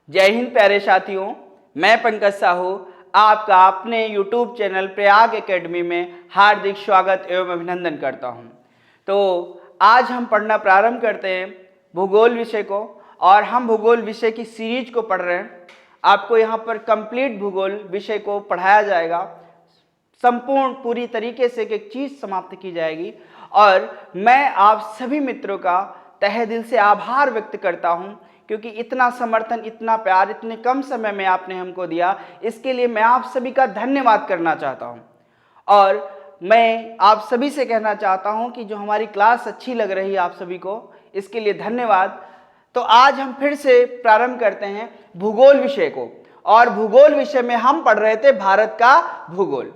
जय हिंद प्यारे साथियों, मैं पंकज साहू आपका अपने YouTube चैनल प्रयाग एकेडमी में हार्दिक स्वागत एवं अभिनंदन करता हूं। तो आज हम पढ़ना प्रारंभ करते हैं भूगोल विषय को, और हम भूगोल विषय की सीरीज को पढ़ रहे हैं। आपको यहाँ पर कंप्लीट भूगोल विषय को पढ़ाया जाएगा, संपूर्ण पूरी तरीके से एक चीज समाप्त की जाएगी। और मैं आप सभी मित्रों का तहे दिल से आभार व्यक्त करता हूं, क्योंकि इतना समर्थन, इतना प्यार इतने कम समय में आपने हमको दिया। इसके लिए मैं आप सभी का धन्यवाद करना चाहता हूं। और मैं आप सभी से कहना चाहता हूं कि जो हमारी क्लास अच्छी लग रही है आप सभी को, इसके लिए धन्यवाद। तो आज हम फिर से प्रारंभ करते हैं भूगोल विषय को, और भूगोल विषय में हम पढ़ रहे थे भारत का भूगोल।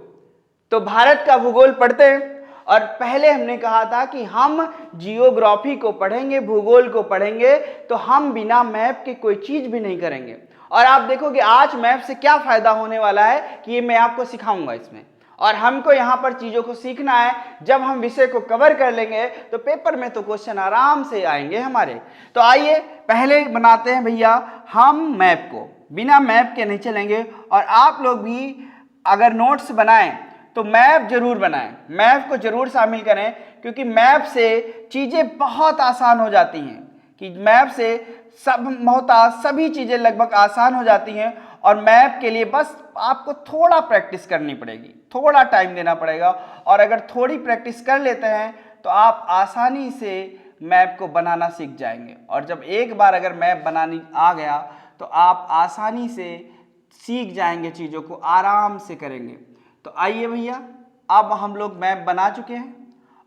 तो भारत का भूगोल पढ़ते हैं। और पहले हमने कहा था कि हम जियोग्राफी को पढ़ेंगे, भूगोल को पढ़ेंगे, तो हम बिना मैप के कोई चीज भी नहीं करेंगे। और आप देखोगे आज मैप से क्या फायदा होने वाला है कि ये मैं आपको सिखाऊंगा इसमें। और हमको यहाँ पर चीजों को सीखना है। जब हम विषय को कवर कर लेंगे तो पेपर में तो क्वेश्चन आराम से आएंगे हमारे। तो आइए पहले बनाते हैं भैया हम मैप को। बिना मैप के नहीं चलेंगे। और आप लोग भी अगर नोट्स बनाएं तो मैप जरूर बनाएं, मैप को जरूर शामिल करें, क्योंकि मैप से चीजें बहुत आसान हो जाती हैं। कि मैप से सभी चीजें लगभग आसान हो जाती हैं। और मैप के लिए बस आपको थोड़ा प्रैक्टिस करनी पड़ेगी, थोड़ा टाइम देना पड़ेगा। और अगर थोड़ी प्रैक्टिस कर लेते हैं तो आप आसानी से मैप को बनाना सीख जाएंगे। और जब एक बार अगर मैप बनानी आ गया तो आप आसानी से सीख जाएंगे, चीज़ों को आराम से करेंगे। तो आइए भैया, अब हम लोग मैप बना चुके हैं।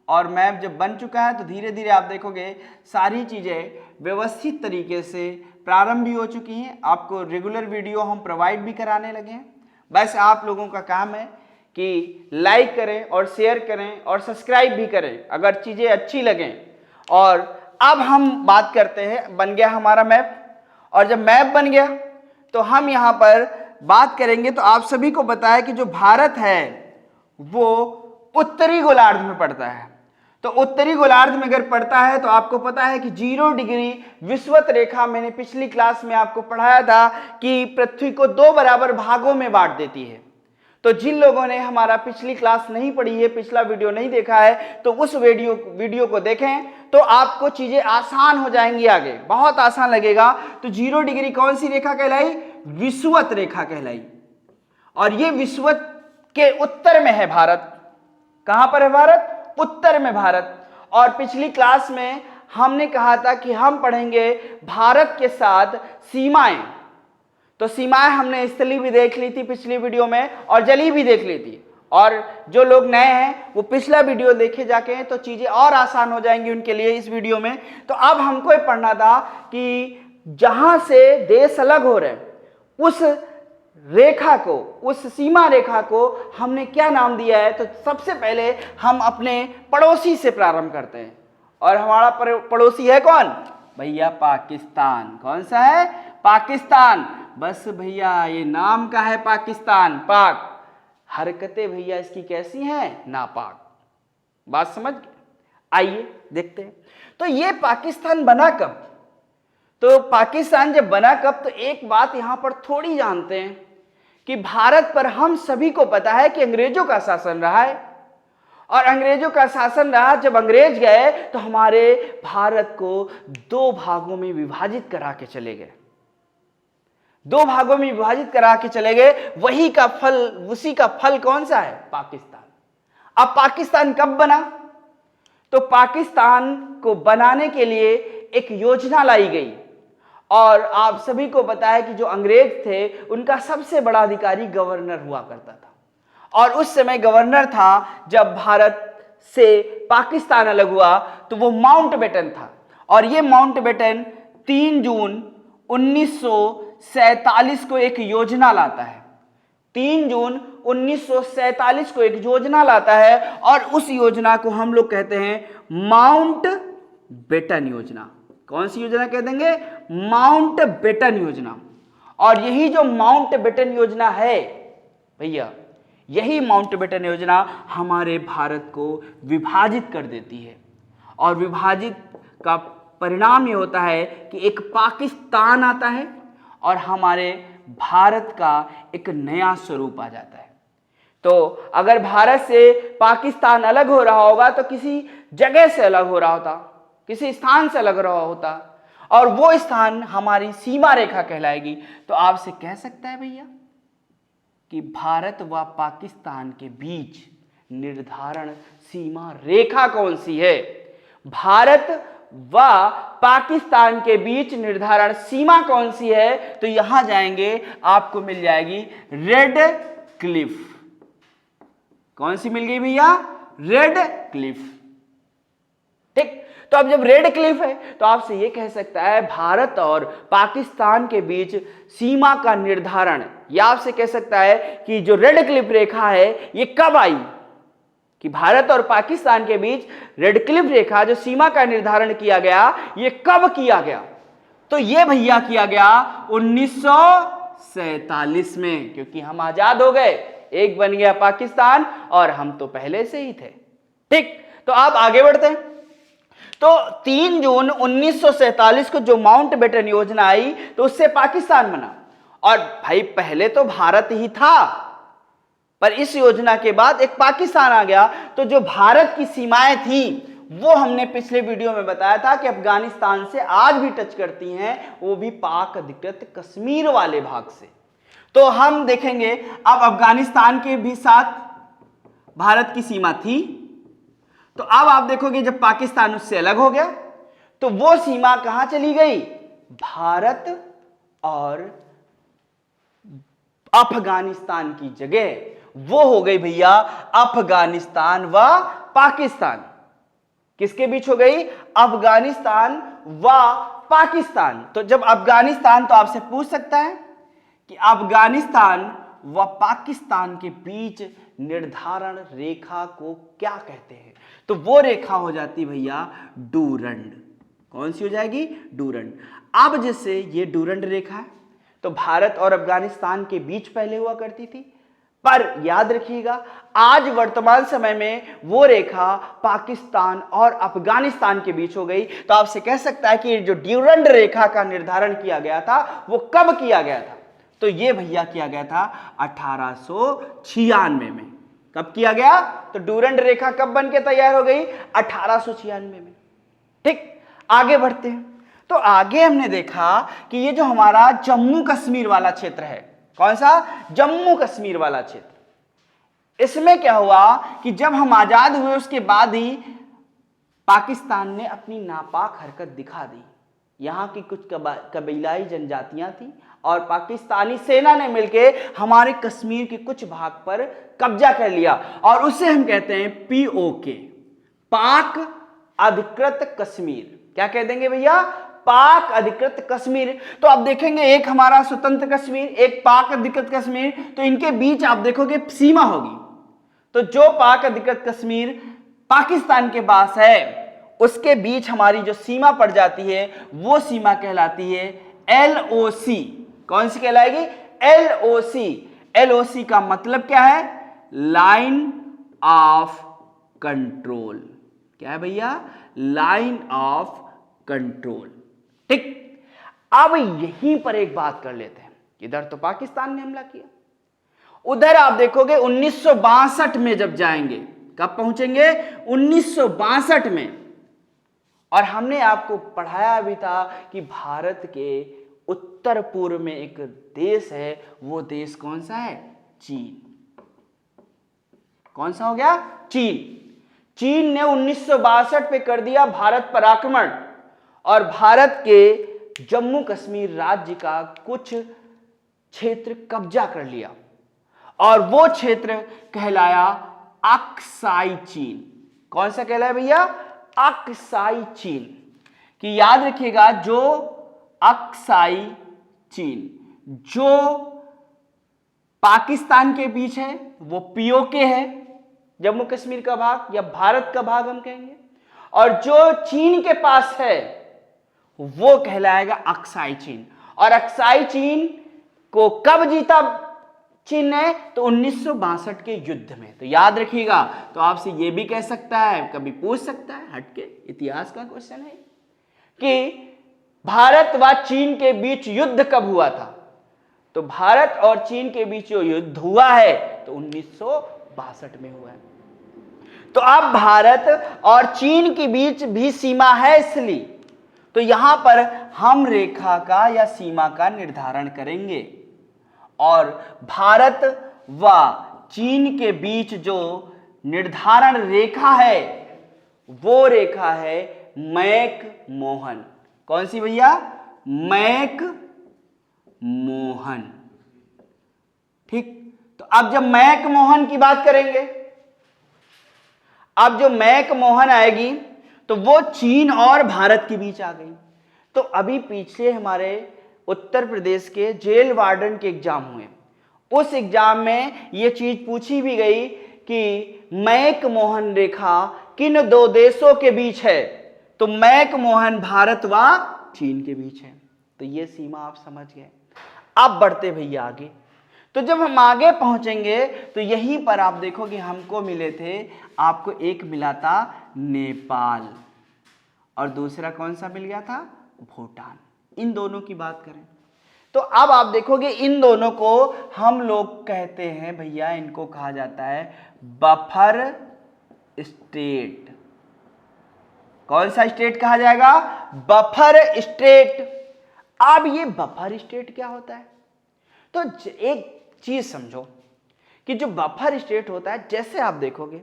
और मैप जब बन चुका है तो धीरे धीरे आप देखोगे सारी चीज़ें व्यवस्थित तरीके से प्रारंभ भी हो चुकी हैं। आपको रेगुलर वीडियो हम प्रोवाइड भी कराने लगे हैं। बस आप लोगों का काम है कि लाइक करें और शेयर करें और सब्सक्राइब भी करें अगर चीज़ें अच्छी लगें। और अब हम बात करते हैं, बन गया हमारा मैप। और जब मैप बन गया तो हम यहाँ पर बात करेंगे। तो आप सभी को पता है कि जो भारत है वो उत्तरी गोलार्ध में पड़ता है। तो उत्तरी गोलार्ध में अगर पड़ता है तो आपको पता है कि 0 डिग्री विषुवत रेखा, मैंने पिछली क्लास में आपको पढ़ाया था कि पृथ्वी को 2 बराबर भागों में बांट देती है। तो जिन लोगों ने हमारा पिछली क्लास नहीं पढ़ी है, पिछला वीडियो नहीं देखा है, तो उस वीडियो को देखें तो आपको चीजें आसान हो जाएंगी, आगे बहुत आसान लगेगा। तो 0 डिग्री कौन सी रेखा कहलाई? विषुवत रेखा कहलाई। और ये विषुवत के उत्तर में है भारत। कहां पर है भारत? उत्तर में भारत। और पिछली क्लास में हमने कहा था कि हम पढ़ेंगे भारत के साथ सीमाएं। तो सीमाएं हमने स्थलीय भी देख ली थी पिछली वीडियो में, और जलीय भी देख ली थी। और जो लोग नए हैं वो पिछला वीडियो देखे जाके, तो चीजें और आसान हो जाएंगी उनके लिए इस वीडियो में। तो अब हमको ये पढ़ना था कि जहां से देश अलग हो रहे उस रेखा को, उस सीमा रेखा को हमने क्या नाम दिया है। तो सबसे पहले हम अपने पड़ोसी से प्रारंभ करते हैं। और हमारा पड़ोसी है कौन भैया? पाकिस्तान। कौन सा है? पाकिस्तान। बस भैया ये नाम का है पाकिस्तान, पाक। हरकतें भैया इसकी कैसी हैं? नापाक। बात समझ? आइए देखते हैं। तो ये पाकिस्तान बना कब? तो पाकिस्तान जब बना कब, तो एक बात यहां पर थोड़ी जानते हैं कि भारत पर हम सभी को पता है कि अंग्रेजों का शासन रहा है। और अंग्रेजों का शासन रहा। जब अंग्रेज गए तो हमारे भारत को 2 भागों में विभाजित करा के चले गए। 2 भागों में विभाजित करा के चले गए। उसी का फल कौन सा है? पाकिस्तान। अब पाकिस्तान कब बना? तो पाकिस्तान को बनाने के लिए एक योजना लाई गई। और आप सभी को पता है कि जो अंग्रेज थे उनका सबसे बड़ा अधिकारी गवर्नर हुआ करता था। और उस समय गवर्नर था, जब भारत से पाकिस्तान अलग हुआ, तो वो माउंटबेटन था। और ये माउंटबेटन 3 जून 1947 को एक योजना लाता है। 3 जून 1947 को एक योजना लाता है। और उस योजना को हम लोग कहते हैं माउंटबेटन योजना। कौन सी योजना कह देंगे? माउंटबेटन योजना। और यही जो माउंटबेटन योजना है भैया, यही माउंटबेटन योजना हमारे भारत को विभाजित कर देती है। और विभाजित का परिणाम ये होता है कि एक पाकिस्तान आता है और हमारे भारत का एक नया स्वरूप आ जाता है। तो अगर भारत से पाकिस्तान अलग हो रहा होगा तो किसी जगह से अलग हो रहा होता, किसी स्थान से अलग रहा होता, और वो स्थान हमारी सीमा रेखा कहलाएगी। तो आपसे कह सकता है भैया कि भारत व पाकिस्तान के बीच निर्धारण सीमा रेखा कौन सी है? भारत व पाकिस्तान के बीच निर्धारण सीमा कौन सी है? तो यहां जाएंगे, आपको मिल जाएगी रेड क्लिफ। कौन सी मिल गई भैया? Red Cliff. ठीक, तो अब जब रेड क्लिफ है तो आपसे यह कह सकता है भारत और पाकिस्तान के बीच सीमा का निर्धारण, या आपसे कह सकता है कि जो रेड क्लिफ रेखा है ये कब आई, कि भारत और पाकिस्तान के बीच रेड क्लिफ रेखा जो सीमा का निर्धारण किया गया ये कब किया गया? तो ये भैया किया गया 1947 में, क्योंकि हम आजाद हो गए, एक बन गया पाकिस्तान और हम तो पहले से ही थे। ठीक, तो आप आगे बढ़ते हैं। तो 3 जून 1947 को जो माउंटबेटन योजना आई तो उससे पाकिस्तान बना, और भाई पहले तो भारत ही था, पर इस योजना के बाद एक पाकिस्तान आ गया। तो जो भारत की सीमाएं थी वो हमने पिछले वीडियो में बताया था कि अफगानिस्तान से आज भी टच करती हैं, वो भी पाक अधिकृत कश्मीर वाले भाग से। तो हम देखेंगे अब अफगानिस्तान के भी साथ भारत की सीमा थी। तो अब आप देखोगे जब पाकिस्तान उससे अलग हो गया तो वो सीमा कहां चली गई? भारत और अफगानिस्तान की जगह वो हो गई भैया अफगानिस्तान व पाकिस्तान। किसके बीच हो गई? अफगानिस्तान व पाकिस्तान। तो जब अफगानिस्तान, तो आपसे पूछ सकता है कि अफगानिस्तान व पाकिस्तान के बीच निर्धारण रेखा को क्या कहते हैं? तो वो रेखा हो जाती भैया डूरंड। कौन सी हो जाएगी? डूरंड। अब जैसे ये डूरंड रेखा है तो भारत और अफगानिस्तान के बीच पहले हुआ करती थी, पर याद रखिएगा आज वर्तमान समय में वो रेखा पाकिस्तान और अफगानिस्तान के बीच हो गई। तो आपसे कह सकता है कि जो ड्यूरंड रेखा का निर्धारण किया गया था वो कब किया गया था? तो ये भैया किया गया था 1896 में। कब किया गया? तो डूरंड रेखा कब बन के तैयार हो गई? 1896 में। ठीक, आगे बढ़ते हैं। तो आगे हमने देखा कि ये जो हमारा जम्मू कश्मीर वाला क्षेत्र है, कौन सा? जम्मू कश्मीर वाला क्षेत्र। इसमें क्या हुआ कि जब हम आजाद हुए उसके बाद ही पाकिस्तान ने अपनी नापाक हरकत दिखा दी। यहां की कुछ कबीलाई जनजातियां थी और पाकिस्तानी सेना ने मिलकर हमारे कश्मीर के कुछ भाग पर कब्जा कर लिया, और उसे हम कहते हैं POK, पाक अधिकृत कश्मीर। क्या कह देंगे भैया? पाक अधिकृत कश्मीर। तो आप देखेंगे एक हमारा स्वतंत्र कश्मीर, एक पाक अधिकृत कश्मीर, तो इनके बीच आप देखोगे सीमा होगी। तो जो पाक अधिकृत कश्मीर पाकिस्तान के पास है उसके बीच हमारी जो सीमा पड़ जाती है वो सीमा कहलाती है LOC। कौन सी कहलाएगी? LOC। LOC का मतलब क्या है? Line of control. क्या है भैया? Line of control. ठीक, अब यहीं पर एक बात कर लेते हैं। इधर तो पाकिस्तान ने हमला किया, उधर आप देखोगे 1962 में जब जाएंगे, कब पहुंचेंगे? 1962 में। और हमने आपको पढ़ाया भी था कि भारत के उत्तर पूर्व में एक देश है, वो देश कौन सा है? चीन। कौन सा हो गया? चीन। चीन ने 1962 पे कर दिया भारत पर आक्रमण और भारत के जम्मू कश्मीर राज्य का कुछ क्षेत्र कब्जा कर लिया, और वो क्षेत्र कहलाया अक्साई चीन। कौन सा कहलाया भैया? अक्साई चीन। कि याद रखिएगा जो अक्साई चीन जो पाकिस्तान के बीच है वो POK है, जम्मू कश्मीर का भाग या भारत का भाग हम कहेंगे, और जो चीन के पास है वो कहलाएगा अक्साई चीन। और अक्साई चीन को कब जीता चीन ने? तो 1962 के युद्ध में। तो याद रखिएगा। तो आपसे ये भी कह सकता है, कभी पूछ सकता है, हटके इतिहास का क्वेश्चन है, कि भारत व चीन के बीच युद्ध कब हुआ था? तो भारत और चीन के बीच जो युद्ध हुआ है तो 1962 में हुआ है। तो अब भारत और चीन के बीच भी सीमा है, इसलिए तो यहां पर हम रेखा का या सीमा का निर्धारण करेंगे और भारत व चीन के बीच जो निर्धारण रेखा है वो रेखा है मैक मोहन। कौन सी भैया? मैक मोहन। ठीक, तो अब जब मैक मोहन की बात करेंगे, अब जो मैक मोहन आएगी तो वो चीन और भारत के बीच आ गई। तो अभी पीछे हमारे उत्तर प्रदेश के जेल वार्डन के एग्जाम हुए, उस एग्जाम में ये चीज पूछी भी गई कि मैक मोहन रेखा किन दो देशों के बीच है? तो मैक मोहन भारत व चीन के बीच है। तो ये सीमा आप समझ गए। अब बढ़ते भैया आगे। तो जब हम आगे पहुंचेंगे तो यहीं पर आप देखोगे हमको मिले थे, आपको एक मिला था नेपाल और दूसरा कौन सा मिल गया था? भूटान। इन दोनों की बात करें तो अब आप देखोगे इन दोनों को हम लोग कहते हैं भैया, इनको कहा जाता है बफर स्टेट। कौन सा स्टेट कहा जाएगा? Buffer state. अब ये बफर स्टेट क्या होता है? तो एक चीज समझो कि जो बफर स्टेट होता है, जैसे आप देखोगे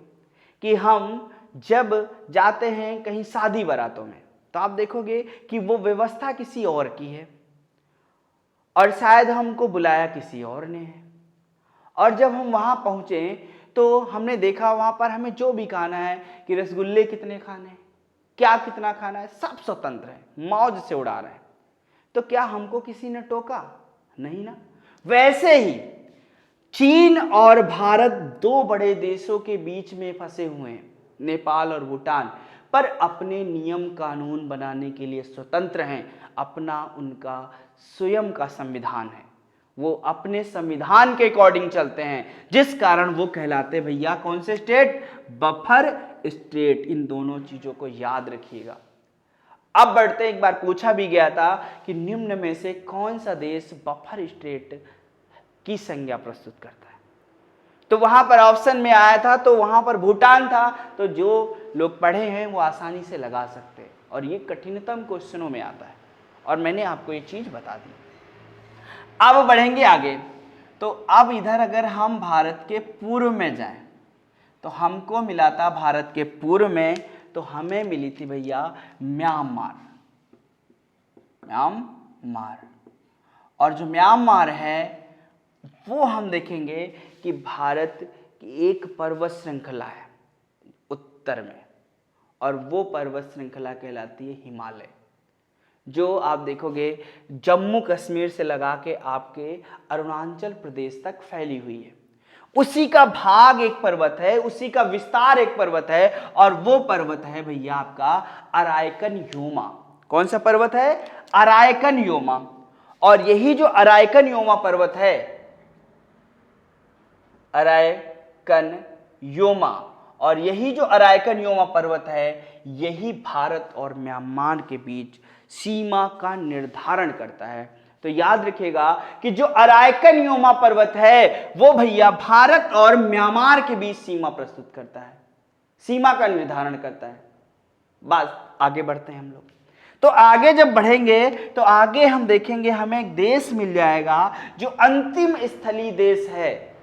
कि हम जब जाते हैं कहीं शादी बारातों में तो आप देखोगे कि वो व्यवस्था किसी और की है और शायद हमको बुलाया किसी और ने है, और जब हम वहां पहुंचे तो हमने देखा वहां पर हमें जो भी खाना है कि रसगुल्ले कितने खाने हैं, क्या कितना खाना है, सब स्वतंत्र है, मौज से उड़ा रहे हैं। तो क्या हमको किसी ने टोका? नहीं ना। वैसे ही चीन और भारत दो बड़े देशों के बीच में फंसे हुए हैं, नेपाल और भूटान, पर अपने नियम कानून बनाने के लिए स्वतंत्र हैं। अपना उनका स्वयं का संविधान है, वो अपने संविधान के अकॉर्डिंग चलते हैं, जिस कारण वो कहलाते भैया कौन से स्टेट? Buffer state. इन दोनों चीजों को याद रखिएगा। अब बढ़ते, एक बार पूछा भी गया था कि निम्न में से कौन सा देश बफर स्टेट की संज्ञा प्रस्तुत करता है? तो वहां पर ऑप्शन में आया था, तो वहां पर भूटान था। तो जो लोग पढ़े हैं वो आसानी से लगा सकते हैं, और ये कठिनतम क्वेश्चनों में आता है, और मैंने आपको ये चीज बता दी। अब बढ़ेंगे आगे। तो अब इधर अगर हम भारत के पूर्व में जाएं तो हमको मिला था भारत के पूर्व में, तो हमें मिली थी भैया म्यांमार। म्यांमार, और जो म्यांमार है वो हम देखेंगे कि भारत की एक पर्वत श्रृंखला है उत्तर में, और वो पर्वत श्रृंखला कहलाती है हिमालय, जो आप देखोगे जम्मू कश्मीर से लगा के आपके अरुणाचल प्रदेश तक फैली हुई है। उसी का भाग एक पर्वत है, उसी का विस्तार एक पर्वत है, और वो पर्वत है भैया आपका अराकन योमा। कौन सा पर्वत है? Arakan Yoma. और यही जो अराकन योमा पर्वत है, अराकन योमा, और यही जो अराकन योमा पर्वत है, यही भारत और म्यांमार के बीच सीमा का निर्धारण करता है। तो याद रखिएगा कि जो अराकन योमा पर्वत है वो भैया भारत और म्यांमार के बीच सीमा प्रस्तुत करता है, सीमा का निर्धारण करता है। बात आगे बढ़ते हैं हम लोग। तो आगे जब बढ़ेंगे तो आगे हम देखेंगे हमें एक देश मिल जाएगा जो अंतिम स्थलीय देश है,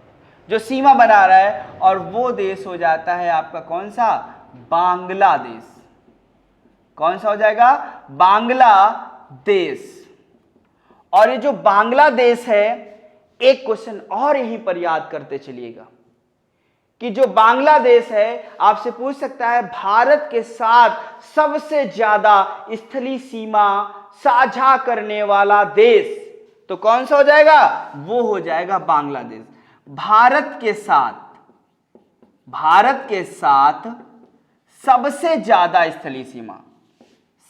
जो सीमा बना रहा है, और वो देश हो जाता है आपका कौन सा? बांग्लादेश। कौन सा हो जाएगा? बांग्लादेश। और ये जो बांग्लादेश है, एक क्वेश्चन और यहीं पर याद करते चलिएगा कि जो बांग्लादेश है आपसे पूछ सकता है भारत के साथ सबसे ज्यादा स्थलीय सीमा साझा करने वाला देश, तो कौन सा हो जाएगा? वो हो जाएगा बांग्लादेश। भारत के साथ सबसे ज्यादा स्थलीय सीमा,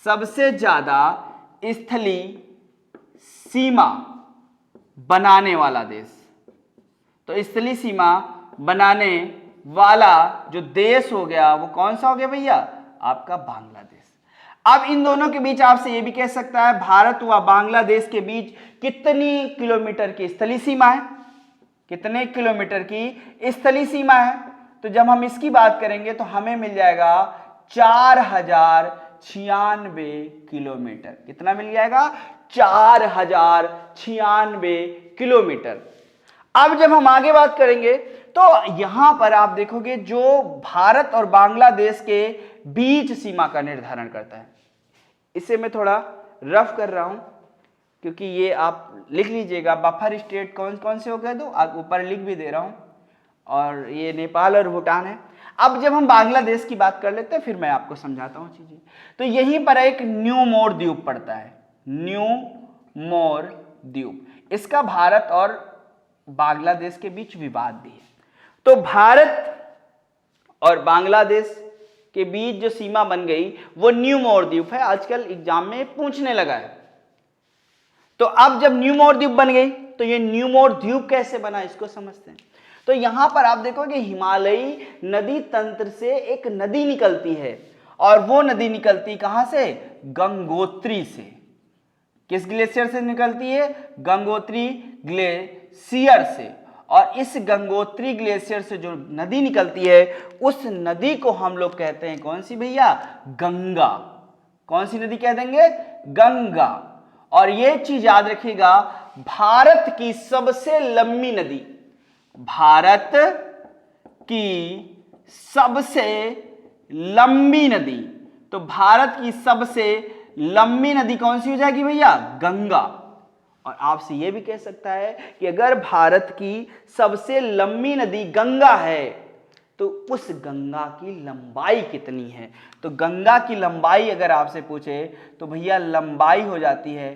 सबसे ज्यादा स्थलीय सीमा बनाने वाला देश। तो स्थलीय सीमा बनाने वाला जो देश हो गया वो कौन सा हो गया भैया? आपका बांग्लादेश। अब इन दोनों के बीच आपसे ये भी कह सकता है भारत व बांग्लादेश के बीच कितनी किलोमीटर की स्थलीय सीमा है, कितने किलोमीटर की स्थलीय सीमा है। तो जब हम इसकी बात करेंगे तो हमें मिल जाएगा 4096 किलोमीटर। कितना मिल जाएगा? 4096 किलोमीटर। अब जब हम आगे बात करेंगे तो यहां पर आप देखोगे जो भारत और बांग्लादेश के बीच सीमा का निर्धारण करता है, इसे मैं थोड़ा रफ कर रहा हूं क्योंकि ये आप लिख लीजिएगा। बफर स्टेट कौन कौन से हो गए, तो आप ऊपर लिख भी दे रहा हूं, और ये नेपाल और भूटान है। अब जब हम बांग्लादेश की बात कर लेते हैं फिर मैं आपको समझाता हूं चीजें। तो यहीं पर एक न्यू मोर द्वीप पड़ता है, न्यू मोर द्वीप। इसका भारत और बांग्लादेश के बीच विवाद भी है। तो भारत और बांग्लादेश के बीच जो सीमा बन गई वो न्यू मोर द्वीप है। आजकल एग्जाम में पूछने लगा है। तो अब जब न्यू मोर द्वीप बन गई तो ये न्यू मोर द्वीप कैसे बना, इसको समझते हैं। तो यहां पर आप देखोगे हिमालयी नदी तंत्र से एक नदी निकलती है, और वो नदी निकलती कहां से? गंगोत्री से। किस ग्लेशियर से निकलती है? गंगोत्री ग्लेशियर से। और इस गंगोत्री ग्लेशियर से जो नदी निकलती है उस नदी को हम लोग कहते हैं कौन सी भैया? गंगा। कौन सी नदी कह देंगे? गंगा। और ये चीज याद रखिएगा, भारत की सबसे लंबी नदी, भारत की सबसे लंबी नदी, तो भारत की सबसे लंबी नदी कौन सी हो जाएगी भैया? गंगा। और आपसे यह भी कह सकता है कि अगर भारत की सबसे लंबी नदी गंगा है तो उस गंगा की लंबाई कितनी है? तो गंगा की लंबाई अगर आपसे पूछे तो भैया लंबाई हो जाती है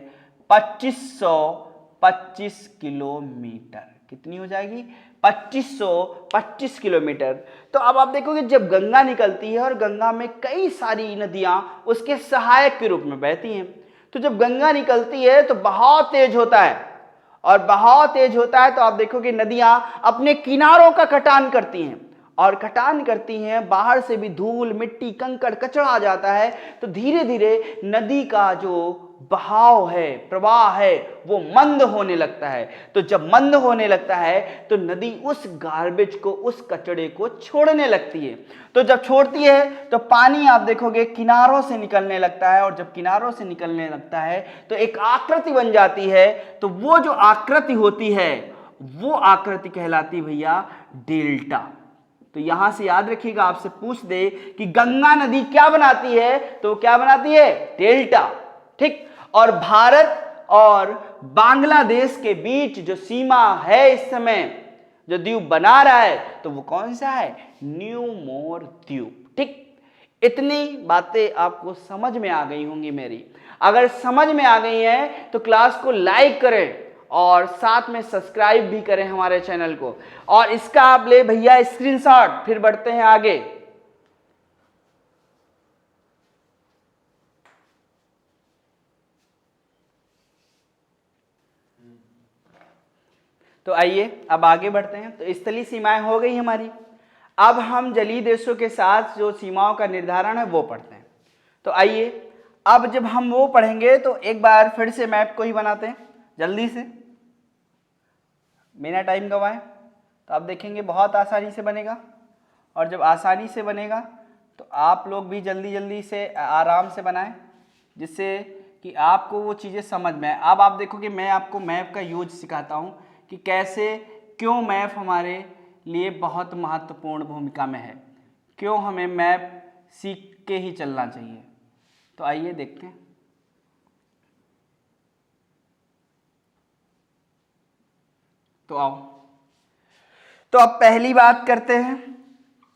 2525 किलोमीटर। कितनी हो जाएगी? 2525 किलोमीटर। तो अब आप देखोगे जब गंगा निकलती है और गंगा में कई सारी नदियां उसके सहायक के रूप में बहती हैं, तो जब गंगा निकलती है तो बहाव तेज होता है, और बहाव तेज होता है तो आप देखोगे नदियां अपने किनारों का कटान करती हैं, और कटान करती हैं, बाहर से भी धूल मिट्टी कंकड़ कचरा आ जाता है, तो धीरे धीरे नदी का जो बहाव है, प्रवाह है, वो मंद होने लगता है। तो जब मंद होने लगता है तो नदी उस गार्बेज को, उस कचड़े को छोड़ने लगती है। तो जब छोड़ती है तो पानी आप देखोगे किनारों से निकलने लगता है, और जब किनारों से निकलने लगता है तो एक आकृति बन जाती है। तो वो जो आकृति होती है वो आकृति कहलाती भैया डेल्टा। तो यहां से याद रखिएगा, आपसे पूछ दे कि गंगा नदी क्या बनाती है, तो क्या बनाती है? डेल्टा। ठीक। और भारत और बांग्लादेश के बीच जो सीमा है इस समय, जो द्वीप बना रहा है, तो वो कौन सा है? न्यू मोर द्वीप। ठीक। इतनी बातें आपको समझ में आ गई होंगी मेरी। अगर समझ में आ गई हैं तो क्लास को लाइक करें और साथ में सब्सक्राइब भी करें हमारे चैनल को, और इसका आप ले भैया स्क्रीनशॉट। फिर बढ़ते हैं आगे। तो आइए अब आगे बढ़ते हैं। तो स्थलीय सीमाएं हो गई हमारी। अब हम जलीय देशों के साथ जो सीमाओं का निर्धारण है वो पढ़ते हैं। तो आइए अब जब हम वो पढ़ेंगे तो एक बार फिर से मैप को ही बनाते हैं जल्दी से, बिना टाइम गवाए। तो आप देखेंगे बहुत आसानी से बनेगा, और जब आसानी से बनेगा तो आप लोग भी जल्दी जल्दी से आराम से बनाएं, जिससे कि आपको वो चीज़ें समझ में आए। अब आप देखोगे मैं आपको मैप का यूज सिखाता हूँ कि कैसे, क्यों मैप हमारे लिए बहुत महत्वपूर्ण भूमिका में है, क्यों हमें मैप सीख के ही चलना चाहिए। तो आइए देखते हैं। तो आओ, तो अब पहली बात करते हैं,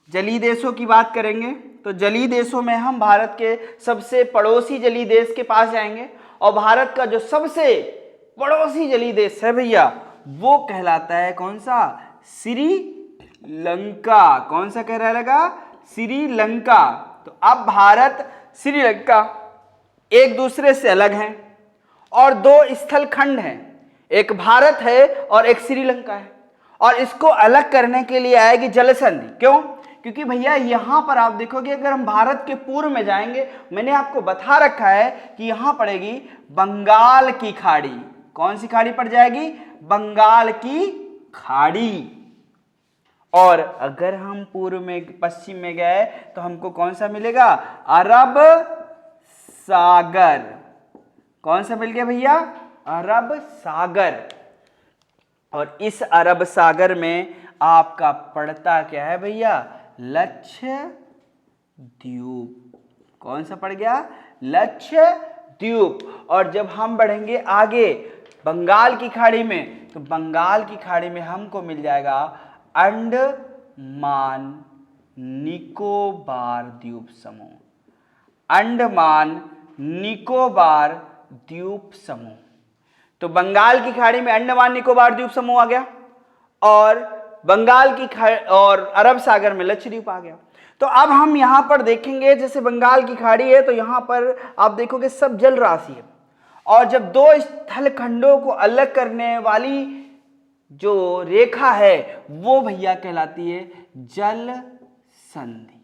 जलीय देशों की बात करेंगे। तो जलीय देशों में हम भारत के सबसे पड़ोसी जलीय देश के पास जाएंगे, और भारत का जो सबसे पड़ोसी जलीय देश है भैया वो कहलाता है कौन सा? श्रीलंका। कौन सा कह रहेगा? श्रीलंका। तो अब भारत श्रीलंका एक दूसरे से अलग हैं, और दो स्थल खंड हैं, एक भारत है और एक श्रीलंका है, और इसको अलग करने के लिए आएगी जल संधि। क्यों? क्योंकि भैया यहां पर आप देखोगे अगर हम भारत के पूर्व में जाएंगे, मैंने आपको बता रखा है कि यहां पड़ेगी बंगाल की खाड़ी। कौन सी खाड़ी पड़ जाएगी? बंगाल की खाड़ी। और अगर हम पूर्व में पश्चिम में गए तो हमको कौन सा मिलेगा? अरब सागर। कौन सा मिल गया भैया? अरब सागर। और इस अरब सागर में आपका पड़ता क्या है भैया? लक्षद्वीप। कौन सा पड़ गया? लक्षद्वीप। और जब हम बढ़ेंगे आगे बंगाल की खाड़ी में, तो बंगाल की खाड़ी में हमको मिल जाएगा अंडमान निकोबार द्वीप समूह। अंडमान निकोबार द्वीप समूह। तो बंगाल की खाड़ी में अंडमान निकोबार द्वीप समूह आ गया और बंगाल की खाड़ी और अरब सागर में लक्षद्वीप आ गया। तो अब हम यहां पर देखेंगे, जैसे बंगाल की खाड़ी है तो यहां पर आप देखोगे सब जल राशि है, और जब दो स्थल खंडों को अलग करने वाली जो रेखा है वो भैया कहलाती है जल संधि।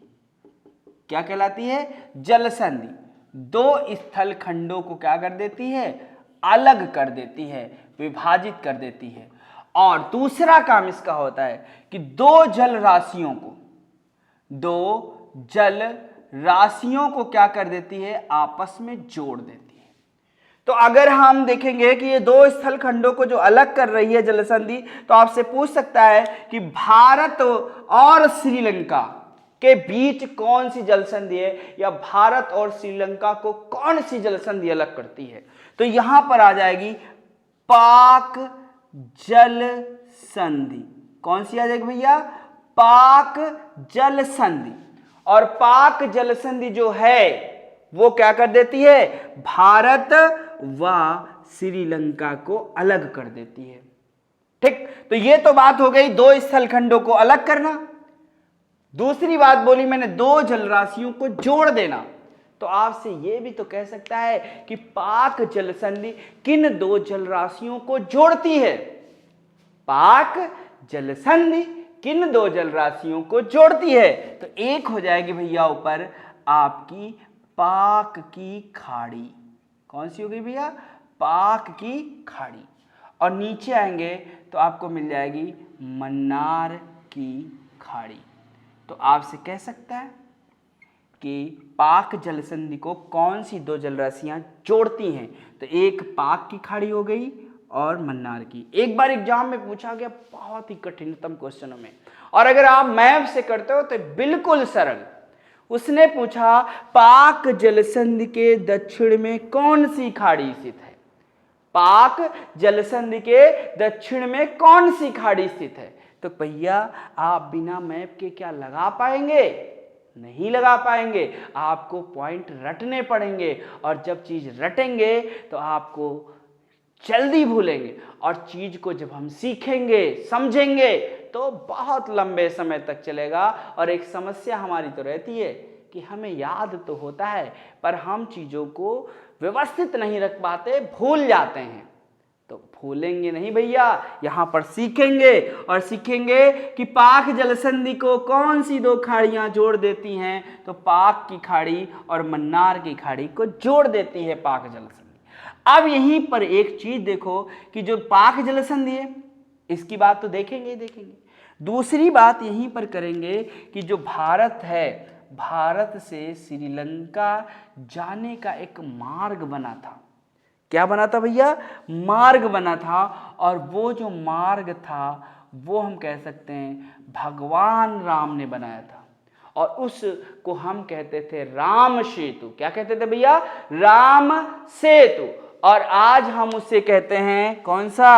क्या कहलाती है? जल संधि। दो स्थल खंडों को क्या कर देती है? अलग कर देती है, विभाजित कर देती है। और दूसरा काम इसका होता है कि दो जल राशियों को क्या कर देती है? आपस में जोड़ देती है। तो अगर हम देखेंगे कि ये दो स्थल खंडों को जो अलग कर रही है जल संधि, तो आपसे पूछ सकता है कि भारत और श्रीलंका के बीच कौन सी जल संधि है, या भारत और श्रीलंका को कौन सी जल संधि अलग करती है? तो यहां पर आ जाएगी पाक जल संधि। कौन सी आ जाएगी भैया? पाक जल संधि। और पाक जल संधि जो है वो क्या कर देती है? भारत व श्रीलंका को अलग कर देती है। ठीक, तो ये तो बात हो गई दो स्थल खंडों को अलग करना। दूसरी बात बोली मैंने दो जल राशियों को जोड़ देना। तो आपसे ये भी तो कह सकता है कि पाक जल संधि किन दो जल राशियों को जोड़ती है? पाक जल संधि किन दो जल राशियों को जोड़ती है? तो एक हो जाएगी भैया ऊपर आपकी पाक की खाड़ी। कौन सी होगी भैया? पाक की खाड़ी। और नीचे आएंगे तो आपको मिल जाएगी मन्नार की खाड़ी। तो आपसे कह सकता है कि पाक जल संधि को कौन सी दो जल राशियां जोड़ती हैं? तो एक पाक की खाड़ी हो गई और मन्नार की। एक बार एग्जाम में पूछा गया बहुत ही कठिनतम क्वेश्चनों में, और अगर आप मैप से करते हो तो बिल्कुल सरल। उसने पूछा पाक जल संधि के दक्षिण में कौन सी खाड़ी स्थित है? पाक जल संधि के दक्षिण में कौन सी खाड़ी स्थित है? तो भैया आप बिना मैप के क्या लगा पाएंगे? नहीं लगा पाएंगे। आपको पॉइंट रटने पड़ेंगे, और जब चीज रटेंगे तो आपको जल्दी भूलेंगे, और चीज को जब हम सीखेंगे समझेंगे तो बहुत लंबे समय तक चलेगा। और एक समस्या हमारी तो रहती है कि हमें याद तो होता है पर हम चीजों को व्यवस्थित नहीं रख पाते, भूल जाते हैं। तो भूलेंगे नहीं भैया, यहां पर सीखेंगे, और सीखेंगे कि पाक जल संधि को कौन सी दो खाड़ियां जोड़ देती हैं? तो पाक की खाड़ी और मन्नार की खाड़ी को जोड़ देती है पाक जल संधि। अब यहीं पर एक चीज देखो कि जो पाक जल संधि है इसकी बात तो देखेंगे ही देखेंगे। दूसरी बात यहीं पर करेंगे कि जो भारत है, भारत से श्रीलंका जाने का एक मार्ग बना था। क्या बना था भैया? मार्ग बना था। और वो जो मार्ग था वो हम कह सकते हैं भगवान राम ने बनाया था, और उसको हम कहते थे राम सेतु। क्या कहते थे भैया? राम सेतु। और आज हम उसे कहते हैं कौन सा?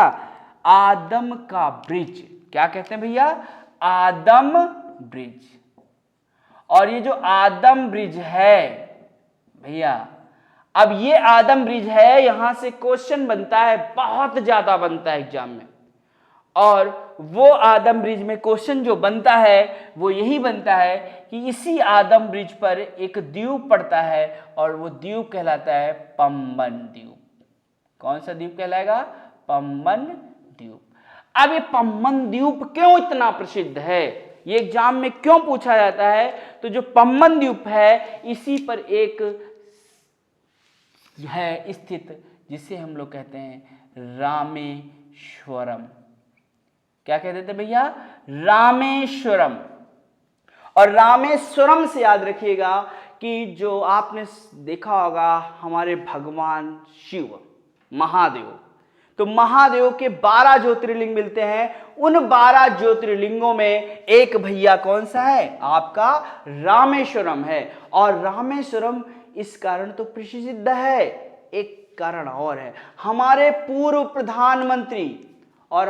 आदम का ब्रिज। क्या कहते हैं भैया? आदम ब्रिज। और ये जो आदम ब्रिज है भैया, अब ये आदम ब्रिज है, यहां से क्वेश्चन बनता है, बहुत ज्यादा बनता है एग्जाम में। और वो आदम ब्रिज में क्वेश्चन जो बनता है वो यही बनता है कि इसी आदम ब्रिज पर एक द्वीप पड़ता है, और वो द्वीप कहलाता है पंबन द्वीप। कौन सा द्वीप कहलाएगा? पंबन द्वीप। अब ये पंबन द्वीप क्यों इतना प्रसिद्ध है? ये एग्जाम में क्यों पूछा जाता है? तो जो पम्बन द्वीप है इसी पर एक है स्थित, जिसे हम लोग कहते हैं रामेश्वरम। क्या कहते थे भैया? रामेश्वरम। और रामेश्वरम से याद रखिएगा कि जो आपने देखा होगा हमारे भगवान शिव महादेव, तो महादेव के 12 ज्योतिर्लिंग मिलते हैं। उन 12 ज्योतिर्लिंगों में एक भैया कौन सा है? आपका रामेश्वरम है। और रामेश्वरम इस कारण तो प्रसिद्ध है, एक कारण और है, हमारे पूर्व प्रधानमंत्री और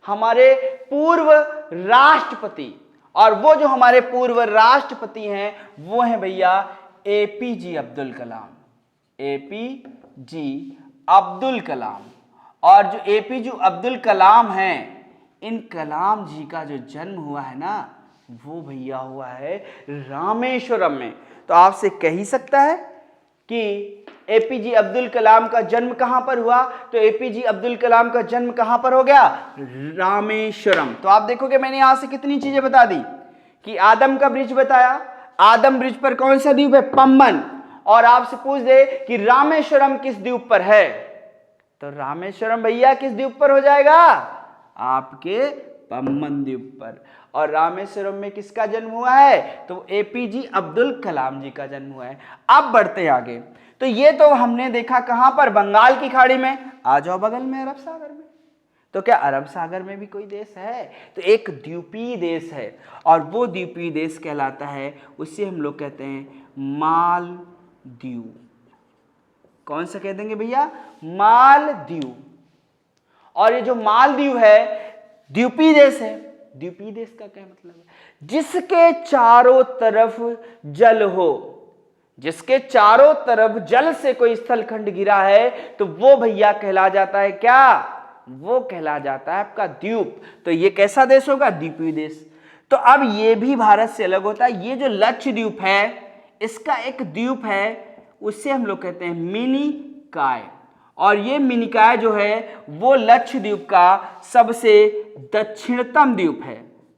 हमारे पूर्व राष्ट्रपति, और वो जो हमारे पूर्व राष्ट्रपति हैं वो हैं भैया एपीजे अब्दुल कलाम। एपीजे अब्दुल कलाम। और जो एपीजे अब्दुल कलाम हैं, इन कलाम जी का जो जन्म हुआ है ना, वो भैया हुआ है रामेश्वरम में। तो आपसे कह ही सकता है कि एपीजे अब्दुल कलाम का जन्म कहां पर हुआ? तो एपीजे अब्दुल कलाम का जन्म कहां पर हो गया? रामेश्वरम। तो आप देखोगे मैंने यहां से कितनी चीजें बता दी कि आदम का ब्रिज बताया, आदम ब्रिज पर कौन सा द्वीप है? पम्बन। और आपसे पूछ दे कि रामेश्वरम किस द्वीप पर है, तो रामेश्वरम भैया किस द्वीप पर हो जाएगा? आपके पम्बन द्वीप पर। और रामेश्वरम में किसका जन्म हुआ है? तो एपीजे अब्दुल कलाम जी का जन्म हुआ है। अब बढ़ते हैं आगे। तो ये तो हमने देखा कहां पर? बंगाल की खाड़ी में। आ जाओ बगल में अरब सागर में। तो क्या अरब सागर में भी कोई देश है? तो एक द्वीपीय देश है, और वो द्वीपीय देश कहलाता है, उससे हम लोग कहते हैं मालदीव। कौन सा कह देंगे भैया? मालदीव। और ये जो मालदीव है द्वीपीय देश है। द्वीपीय देश का क्या मतलब है? जिसके चारों तरफ जल हो, जिसके चारों तरफ जल से कोई स्थलखंड गिरा है, तो वो भैया कहला जाता है क्या? वो कहला जाता है आपका द्वीप। तो ये कैसा देश होगा? द्वीपीय देश। तो अब ये भी भारत से अलग होता है। ये जो लक्षद्वीप है, इसका एक द्वीप है, उससे हम लोग कहते हैं मिनिकॉय। और ये मिनिकॉय जो है वो लक्षद्वीप का सबसे दक्षिणतम द्वीप है,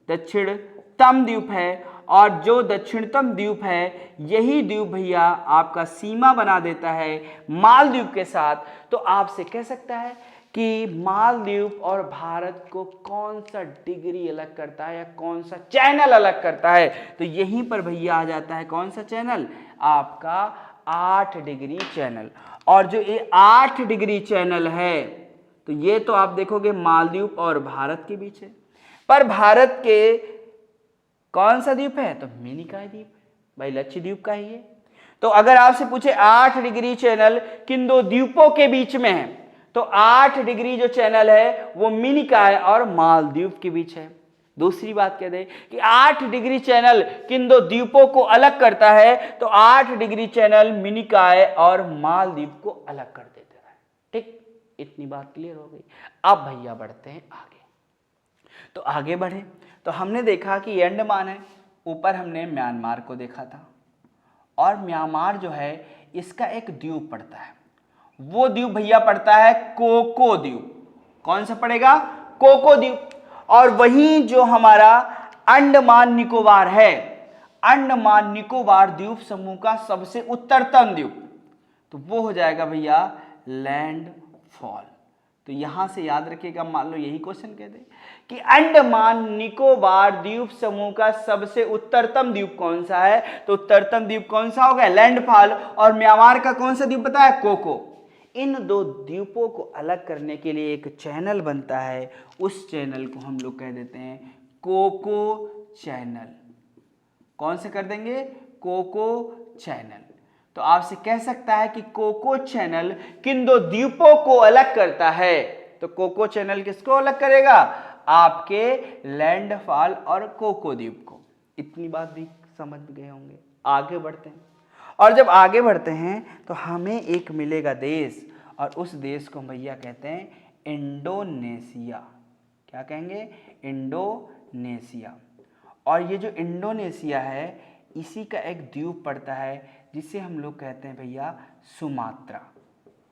दक्षिणतम द्वीप है। और जो दक्षिणतम द्वीप है, यही द्वीप भैया आपका सीमा बना देता है मालदीव के साथ। तो आपसे कह सकता है कि मालदीव और भारत को कौन सा डिग्री अलग करता है, या कौन सा चैनल अलग करता है? तो यहीं पर भैया आ जाता है कौन सा चैनल? आपका 8 डिग्री चैनल। और जो ये 8 डिग्री चैनल है, तो ये तो आप देखोगे मालदीव और भारत के बीच है। पर भारत के कौन सा द्वीप है? तो मिनिकॉय द्वीप भाई, लक्षद्वीप का ही है। तो अगर आपसे पूछे 8 डिग्री चैनल किन दो द्वीपों के बीच में है, तो 8 डिग्री जो चैनल है वो मिनिकॉय और मालदीव के बीच है। दूसरी बात कह दे कि 8 डिग्री चैनल किन दो द्वीपों को अलग करता है, तो 8 डिग्री चैनल मिनिकॉय और मालदीव को अलग कर देता है। ठीक, इतनी बात क्लियर हो गई। अब भैया बढ़ते हैं आगे। तो आगे बढ़े तो हमने देखा कि ये अंडमान है, ऊपर हमने म्यांमार को देखा था, और म्यांमार जो है इसका एक द्वीप पड़ता है। वो द्वीप भैया पड़ता है कोको द्वीप। कौन सा पड़ेगा? कोको द्वीप। और वहीं जो हमारा अंडमान निकोबार है, अंडमान निकोबार द्वीप समूह का सबसे उत्तरतम द्वीप, तो वो हो जाएगा भैया लैंडफॉल। तो यहां से याद रखिएगा, मान लो यही क्वेश्चन कह दे कि अंडमान निकोबार द्वीप समूह का सबसे उत्तरतम द्वीप कौन सा है, तो उत्तरतम द्वीप कौन सा होगा? लैंडफॉल। और म्यांमार का कौन सा द्वीप बताया? कोको। इन दो द्वीपों को अलग करने के लिए एक चैनल बनता है, उस चैनल को हम लोग कह देते हैं कोको चैनल। कौन से कर देंगे? Coco Chanel. तो आपसे कह सकता है कि कोको चैनल किन दो द्वीपों को अलग करता है, तो कोको चैनल किसको अलग करेगा? आपके लैंडफॉल और कोको द्वीप को। इतनी बात भी समझ गए होंगे। आगे बढ़ते हैं, और जब आगे बढ़ते हैं तो हमें एक मिलेगा देश, और उस देश को भैया कहते हैं इंडोनेशिया। क्या कहेंगे? इंडोनेशिया। और ये जो इंडोनेशिया है, इसी का एक द्वीप पड़ता है जिसे हम लोग कहते हैं भैया सुमात्रा।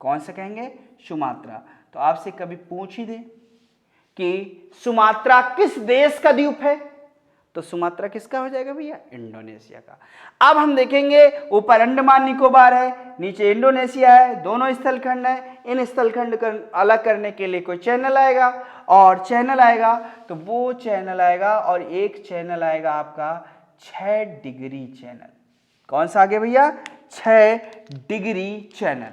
कौन सा कहेंगे? सुमात्रा। तो आपसे कभी पूछ ही दे कि सुमात्रा किस देश का द्वीप है, तो सुमात्रा किसका हो जाएगा भैया? इंडोनेशिया का। अब हम देखेंगे ऊपर अंडमान निकोबार है, नीचे इंडोनेशिया है, दोनों स्थलखंड है। इन स्थलखंड को अलग करने के लिए कोई चैनल आएगा, और चैनल आएगा तो वो चैनल आएगा, और एक चैनल आएगा आपका 6 डिग्री चैनल। कौन सा आगे भैया? 6 डिग्री चैनल।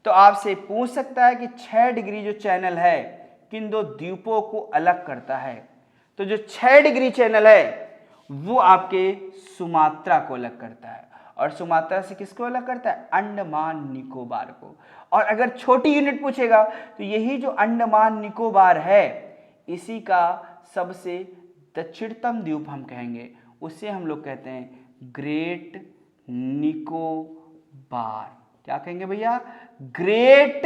तो आपसे पूछ सकता है कि 6 डिग्री जो चैनल है किन दो द्वीपों को अलग करता है? तो जो 6 डिग्री चैनल है वो आपके सुमात्रा को अलग करता है, और सुमात्रा से किसको अलग करता है? अंडमान निकोबार को। और अगर छोटी यूनिट पूछेगा तो यही जो अंडमान निकोबार है इसी का सबसे दक्षिणतम द्वीप हम कहेंगे, उसे हम लोग कहते हैं ग्रेट निकोबार। क्या कहेंगे भैया? ग्रेट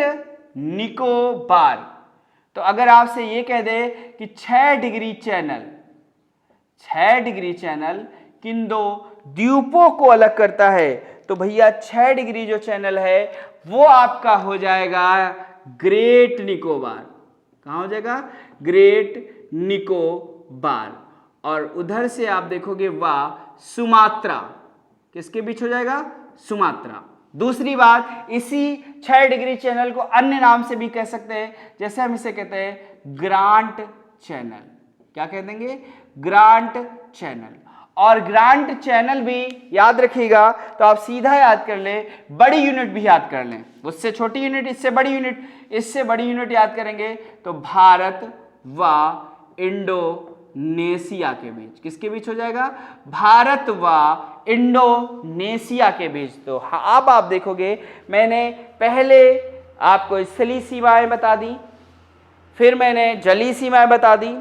निकोबार। तो अगर आपसे ये कह दे कि 6 डिग्री चैनल, 6 डिग्री चैनल किन दो द्वीपों को अलग करता है, तो भैया 6 डिग्री जो चैनल है वो आपका हो जाएगा ग्रेट निकोबार। कहाँ हो जाएगा? ग्रेट निकोबार। और उधर से आप देखोगे वाह, सुमात्रा किसके बीच हो जाएगा? सुमात्रा। दूसरी बात, इसी 6 डिग्री चैनल को अन्य नाम से भी कह सकते हैं, जैसे हम इसे कहते हैं ग्रांट चैनल। क्या कह देंगे? Grant channel. और ग्रांट चैनल भी याद रखिएगा तो आप सीधा याद कर ले, बड़ी यूनिट भी याद कर लें, उससे छोटी यूनिट, इससे बड़ी यूनिट, इससे बड़ी यूनिट याद करेंगे तो भारत व इंडोनेशिया के बीच। किसके बीच हो जाएगा? भारत व इंडोनेशिया के बीच। तो अब आप देखोगे मैंने पहले आपको स्थलीय सीमाएं बता दी, फिर मैंने जलीय सीमाएं बता दी,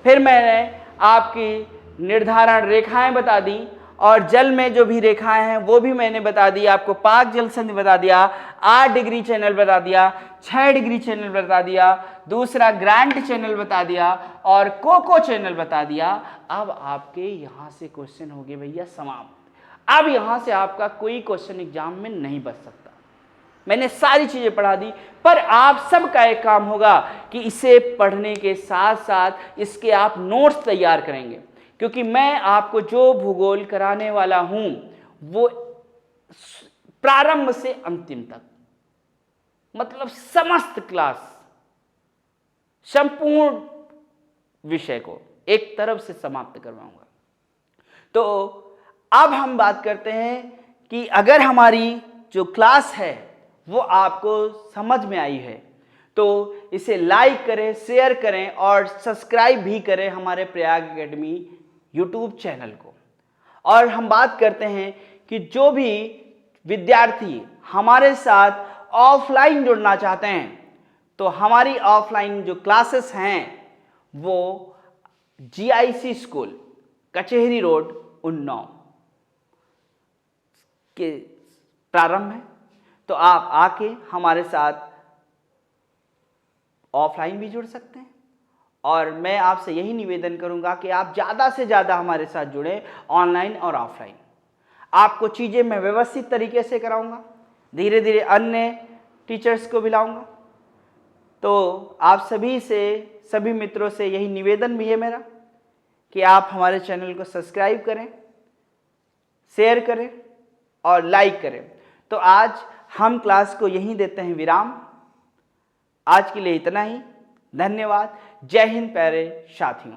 फिर मैंने आपकी निर्धारण रेखाएं बता दी, और जल में जो भी रेखाएं हैं वो भी मैंने बता दी। आपको पाक जल संधि बता दिया, 8 डिग्री चैनल बता दिया, 6 डिग्री चैनल बता दिया, दूसरा ग्रांट चैनल बता दिया, और कोको चैनल बता दिया। अब आपके यहां से क्वेश्चन हो गए भैया समाप्त। अब यहां से आपका कोई क्वेश्चन एग्जाम में नहीं बच सकता। मैंने सारी चीजें पढ़ा दी, पर आप सबका एक काम होगा कि इसे पढ़ने के साथ साथ इसके आप नोट्स तैयार करेंगे, क्योंकि मैं आपको जो भूगोल कराने वाला हूं वो प्रारंभ से अंतिम तक, मतलब समस्त क्लास, संपूर्ण विषय को एक तरफ से समाप्त करवाऊंगा। तो अब हम बात करते हैं कि अगर हमारी जो क्लास है वो आपको समझ में आई है तो इसे लाइक करें, शेयर करें और सब्सक्राइब भी करें हमारे प्रयाग एकेडमी यूट्यूब चैनल को। और हम बात करते हैं कि जो भी विद्यार्थी हमारे साथ ऑफलाइन जुड़ना चाहते हैं तो हमारी ऑफलाइन जो क्लासेस हैं वो GIC स्कूल, कचहरी रोड, उन्नाव के प्रारंभ है। तो आप आके हमारे साथ ऑफलाइन भी जुड़ सकते हैं, और मैं आपसे यही निवेदन करूंगा कि आप ज़्यादा से ज़्यादा हमारे साथ जुड़ें, ऑनलाइन और ऑफलाइन। आपको चीज़ें मैं व्यवस्थित तरीके से कराऊंगा, धीरे धीरे अन्य टीचर्स को भी लाऊंगा। तो आप सभी से, सभी मित्रों से यही निवेदन भी है मेरा कि आप हमारे चैनल को सब्सक्राइब करें, शेयर करें और लाइक करें। तो आज हम क्लास को यहीं देते हैं विराम। आज के लिए इतना ही। धन्यवाद। जय हिंद प्यारे साथियों।